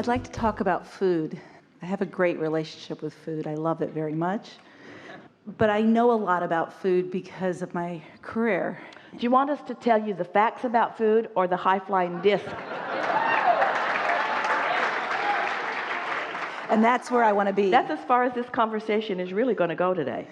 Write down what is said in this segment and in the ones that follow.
I'd like to talk about food. I have a great relationship with food. I love it very much. But I know a lot about food because of my career. Do you want us to tell you the facts about food or the high-flying disc? And that's where I want to be. That's as far as this conversation is really going to go today.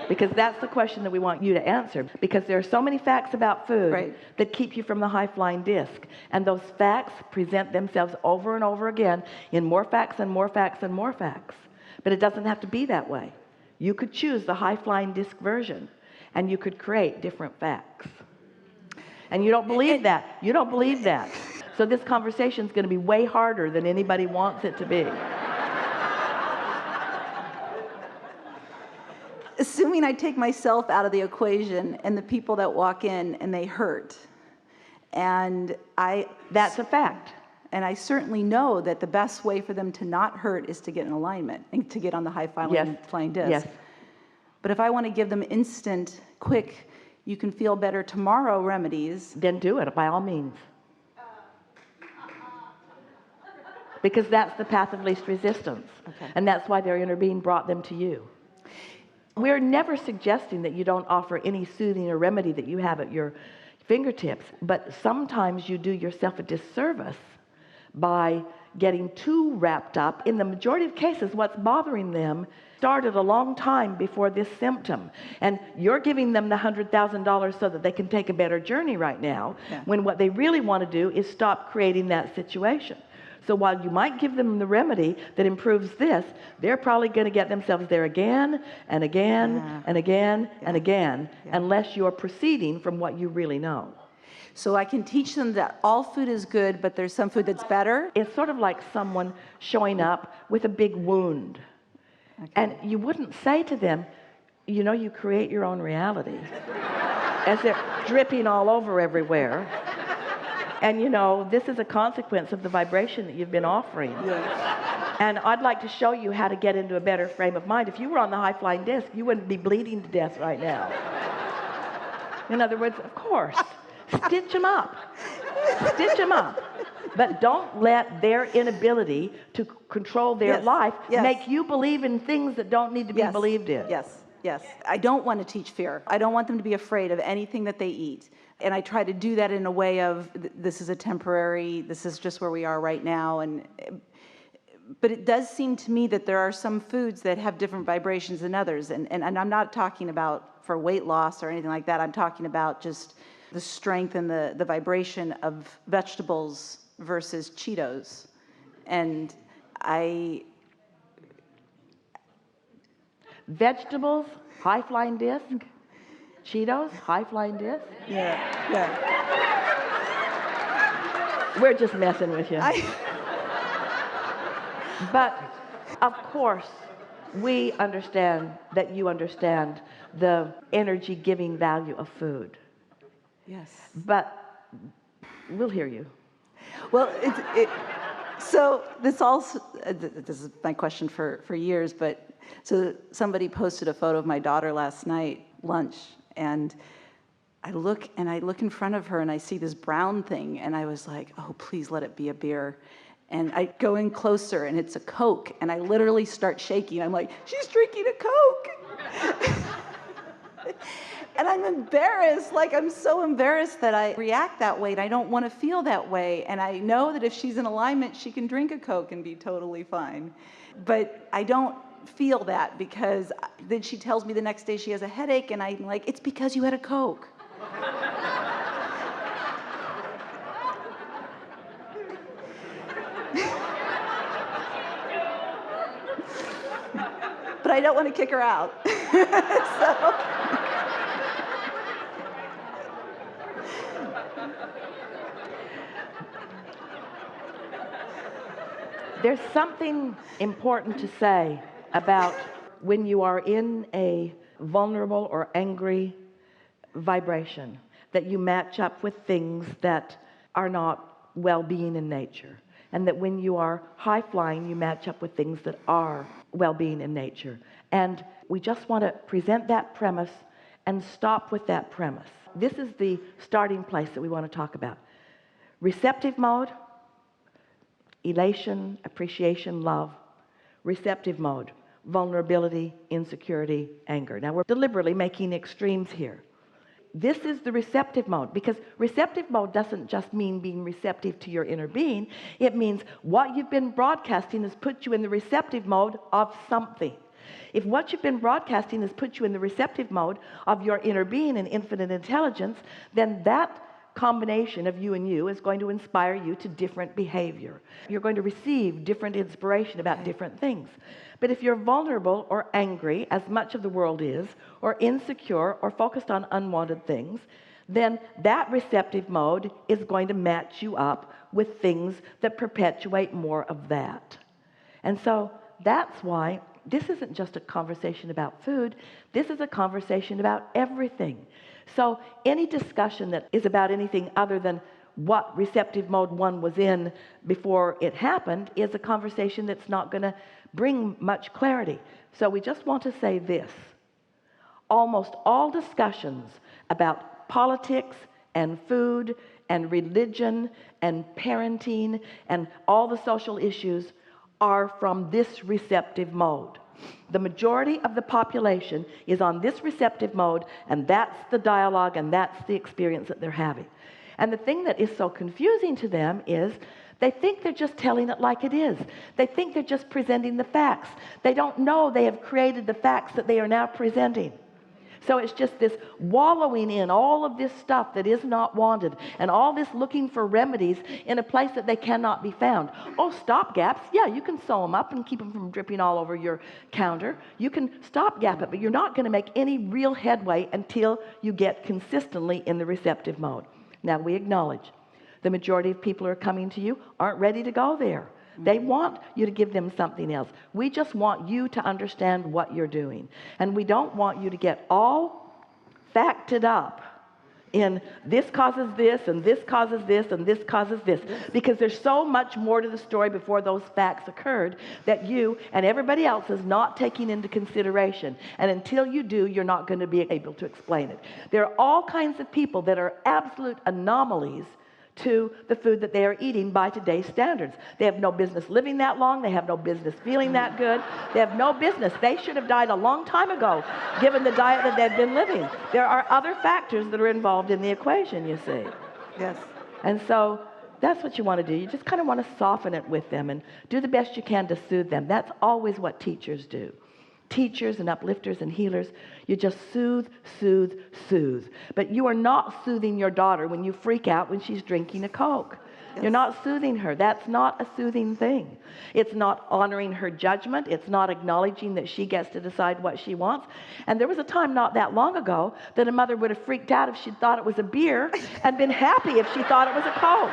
Because that's the question that we want you to answer. Because there are so many facts about food that keep you from the high-flying disc. And those facts present themselves over and over again in more facts and more facts and more facts. But it doesn't have to be that way. You could choose the high-flying disc version, and you could create different facts. And you don't believe that. You don't believe that. So this conversation is going to be way harder than anybody wants it to be. Assuming I take myself out of the equation and the people that walk in and they hurt, and that's a fact. And I certainly know that the best way for them to not hurt is to get in alignment and to get on the high-flying disc. Yes. But if I want to give them instant, quick, you can feel better tomorrow remedies, then do it by all means. Because that's the path of least resistance. Okay. And that's why their inner being brought them to you. We're never suggesting that you don't offer any soothing or remedy that you have at your fingertips, but sometimes you do yourself a disservice by getting too wrapped up. In the majority of cases, what's bothering them started a long time before this symptom. And you're giving them the $100,000 so that they can take a better journey right now, when what they really want to do is stop creating that situation. So while you might give them the remedy that improves this, they're probably going to get themselves there again and again and again and again, unless you're proceeding from what you really know. So I can teach them that all food is good, but there's some food that's better? It's sort of like someone showing up with a big wound. Okay. And you wouldn't say to them, you know, you create your own reality, as they're dripping all over everywhere. And you know, this is a consequence of the vibration that you've been offering. Yes. And I'd like to show you how to get into a better frame of mind. If you were on the high-flying disc, you wouldn't be bleeding to death right now. In other words, of course, stitch them up. Stitch them up. But don't let their inability to control their life make you believe in things that don't need to be believed in. Yes. Yes. I don't want to teach fear. I don't want them to be afraid of anything that they eat. And I try to do that in a way of, this is a temporary, this is just where we are right now. But it does seem to me that there are some foods that have different vibrations than others. And I'm not talking about for weight loss or anything like that. I'm talking about just the strength and the vibration of vegetables versus Cheetos. And vegetables, high-flying disc. Cheetos, high-flying disc. Yeah. We're just messing with you. But, of course, we understand that you understand the energy-giving value of food. Yes. But we'll hear you. Well, so this is my question for years, but so somebody posted a photo of my daughter last night, lunch, and I look in front of her and I see this brown thing, and I was like, oh, please let it be a beer. And I go in closer and it's a Coke, and I literally start shaking. I'm like, she's drinking a Coke. And I'm embarrassed, like I'm so embarrassed that I react that way, and I don't want to feel that way. And I know that if she's in alignment, she can drink a Coke and be totally fine. But I don't feel that, because then she tells me the next day she has a headache, and I'm like, it's because you had a Coke. But I don't want to kick her out. There's something important to say about when you are in a vulnerable or angry vibration, that you match up with things that are not well-being in nature, and that when you are high-flying, you match up with things that are well-being in nature. And we just want to present that premise and stop with that premise. This is the starting place that we want to talk about. Receptive mode, elation, appreciation, love. Receptive mode, vulnerability, insecurity, anger. Now we're deliberately making extremes here. This is the receptive mode, because receptive mode doesn't just mean being receptive to your inner being. It means what you've been broadcasting has put you in the receptive mode of something. If what you've been broadcasting has put you in the receptive mode of your inner being and infinite intelligence, then that combination of you and you is going to inspire you to different behavior. You're going to receive different inspiration about different things. But if you're vulnerable or angry, as much of the world is, or insecure or focused on unwanted things, then that receptive mode is going to match you up with things that perpetuate more of that. And so that's why this isn't just a conversation about food. This is a conversation about everything. So any discussion that is about anything other than what receptive mode one was in before it happened is a conversation that's not going to bring much clarity. So we just want to say this. Almost all discussions about politics and food and religion and parenting and all the social issues are from this receptive mode. The majority of the population is on this receptive mode, and that's the dialogue and that's the experience that they're having. And the thing that is so confusing to them is they think they're just telling it like it is. They think they're just presenting the facts. They don't know they have created the facts that they are now presenting. So it's just this wallowing in all of this stuff that is not wanted, and all this looking for remedies in a place that they cannot be found. Oh, stopgaps, yeah, you can sew them up and keep them from dripping all over your counter. You can stopgap it, but you're not going to make any real headway until you get consistently in the receptive mode. Now, we acknowledge the majority of people who are coming to you aren't ready to go there. They want you to give them something else. We just want you to understand what you're doing. And we don't want you to get all facted up in this causes this, and this causes this, and this causes this. Because there's so much more to the story before those facts occurred that you and everybody else is not taking into consideration. And until you do, you're not going to be able to explain it. There are all kinds of people that are absolute anomalies to the food that they are eating by today's standards. They have no business living that long. They have no business feeling that good. They have no business. They should have died a long time ago, given the diet that they've been living. There are other factors that are involved in the equation, you see. Yes. And so that's what you want to do. You just kind of want to soften it with them and do the best you can to soothe them. That's always what teachers do. Teachers and uplifters and healers, you just soothe, soothe, soothe. But you are not soothing your daughter when you freak out when she's drinking a Coke. Yes. You're not soothing her. That's not a soothing thing. It's not honoring her judgment. It's not acknowledging that she gets to decide what she wants. And there was a time not that long ago that a mother would have freaked out if she thought it was a beer and been happy if she thought it was a Coke.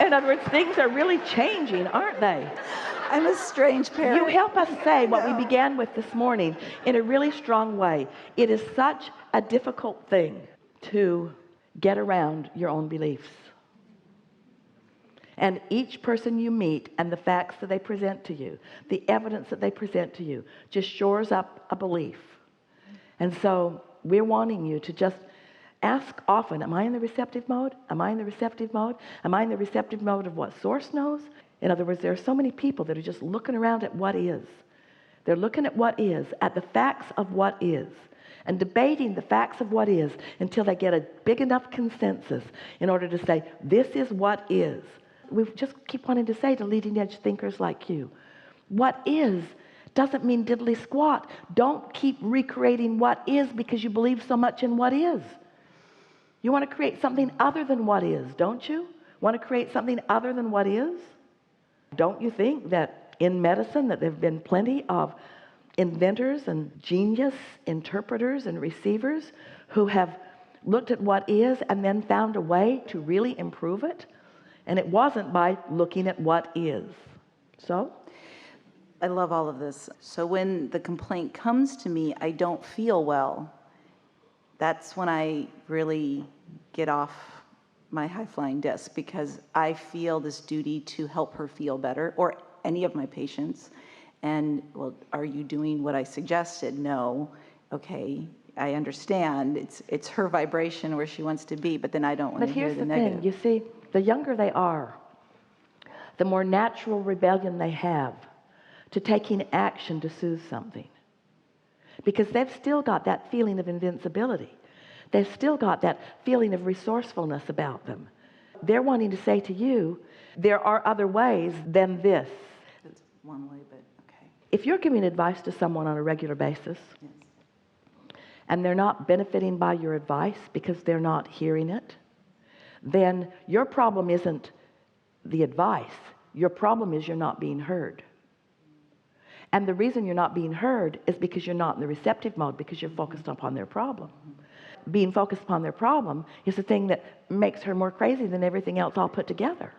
In other words, things are really changing, aren't they? I'm a strange parent. You help us say what we began with this morning in a really strong way. It is such a difficult thing to get around your own beliefs. And each person you meet and the facts that they present to you, the evidence that they present to you, just shores up a belief. And so we're wanting you to just ask often, am I in the receptive mode? Am I in the receptive mode? Am I in the receptive mode of what Source knows? In other words, there are so many people that are just looking around at what is. They're looking at what is, at the facts of what is, and debating the facts of what is until they get a big enough consensus in order to say, this is what is. We just keep wanting to say to leading edge thinkers like you, what is doesn't mean diddly squat. Don't keep recreating what is because you believe so much in what is. You want to create something other than what is, don't you? Want to create something other than what is? Don't you think that in medicine that there have been plenty of inventors and genius interpreters and receivers who have looked at what is and then found a way to really improve it? And it wasn't by looking at what is. So? I love all of this. So when the complaint comes to me, I don't feel well. That's when I really get off my high-flying disc, because I feel this duty to help her feel better, or any of my patients. And, well, are you doing what I suggested? No. Okay. I understand. It's her vibration where she wants to be, but then I don't want But to hear here's the the negative. thing, you see, the younger they are, the more natural rebellion they have to taking action to soothe something. Because they've still got that feeling of invincibility. They've still got that feeling of resourcefulness about them. They're wanting to say to you, there are other ways than this. That's one way, but okay. If you're giving advice to someone on a regular basis, Yes. and they're not benefiting by your advice because they're not hearing it, then your problem isn't the advice. Your problem is you're not being heard. And the reason you're not being heard is because you're not in the receptive mode, because you're focused upon their problem. Being focused upon their problem is the thing that makes her more crazy than everything else all put together.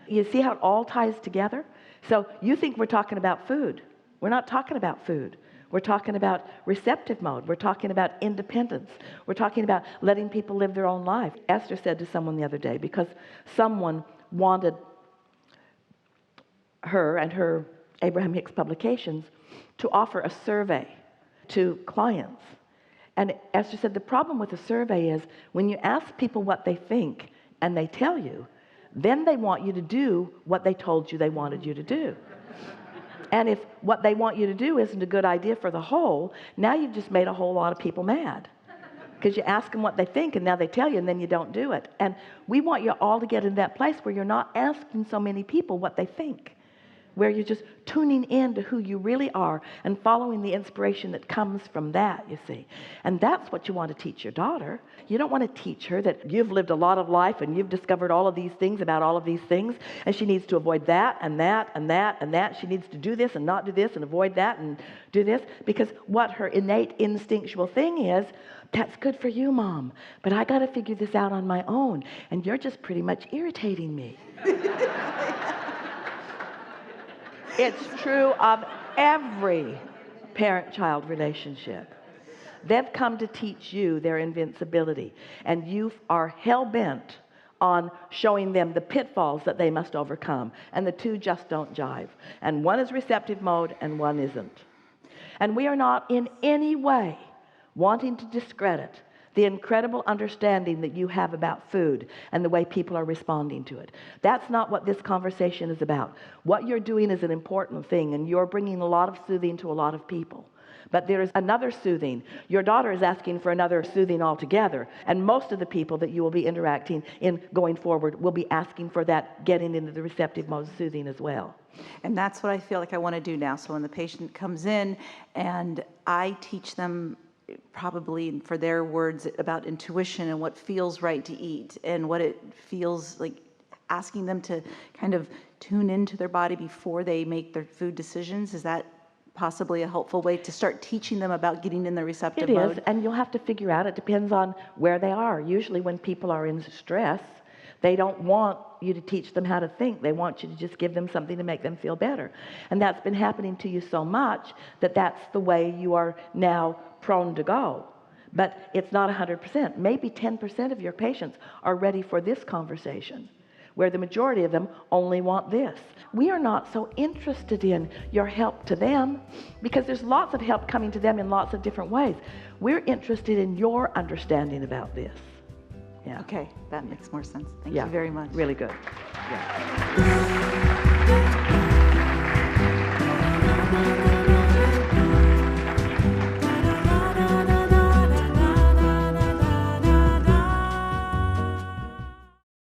You see how it all ties together? So you think we're talking about food. We're not talking about food. We're talking about receptive mode. We're talking about independence. We're talking about letting people live their own life. Esther said to someone the other day, because someone wanted her and her Abraham Hicks publications to offer a survey to clients. And Esther said, the problem with a survey is when you ask people what they think and they tell you, then they want you to do what they told you they wanted you to do. And if what they want you to do isn't a good idea for the whole, now you've just made a whole lot of people mad. Because you ask them what they think and now they tell you and then you don't do it. And we want you all to get in that place where you're not asking so many people what they think, where you're just tuning in to who you really are and following the inspiration that comes from that, you see. And that's what you want to teach your daughter. You don't want to teach her that you've lived a lot of life and you've discovered all of these things about all of these things, and she needs to avoid that and that and that and that. She needs to do this and not do this and avoid that and do this, because what her innate instinctual thing is, that's good for you, Mom, but I got to figure this out on my own, and you're just pretty much irritating me. It's true of every parent-child relationship. They've come to teach you their invincibility, and you are hell-bent on showing them the pitfalls that they must overcome, and the two just don't jive. And one is receptive mode and one isn't. And we are not in any way wanting to discredit the incredible understanding that you have about food and the way people are responding to it. That's not what this conversation is about. What you're doing is an important thing, and you're bringing a lot of soothing to a lot of people. But there's another soothing. Your daughter is asking for another soothing altogether, and most of the people that you will be interacting in going forward will be asking for that getting into the receptive mode soothing as well. And that's what I feel like I want to do now. So when the patient comes in and I teach them, probably for their words, about intuition and what feels right to eat and what it feels like, asking them to kind of tune into their body before they make their food decisions. Is that possibly a helpful way to start teaching them about getting in the receptive mode? It is, and you'll have to figure out, it depends on where they are. Usually when people are in stress, they don't want you to teach them how to think. They want you to just give them something to make them feel better. And that's been happening to you so much that that's the way you are now prone to go. But it's not 100%. Maybe 10% of your patients are ready for this conversation, where the majority of them only want this. We are not so interested in your help to them, because there's lots of help coming to them in lots of different ways. We're interested in your understanding about this. Yeah. Okay, that makes more sense. Thank Yeah. you very much. Really good. Yeah.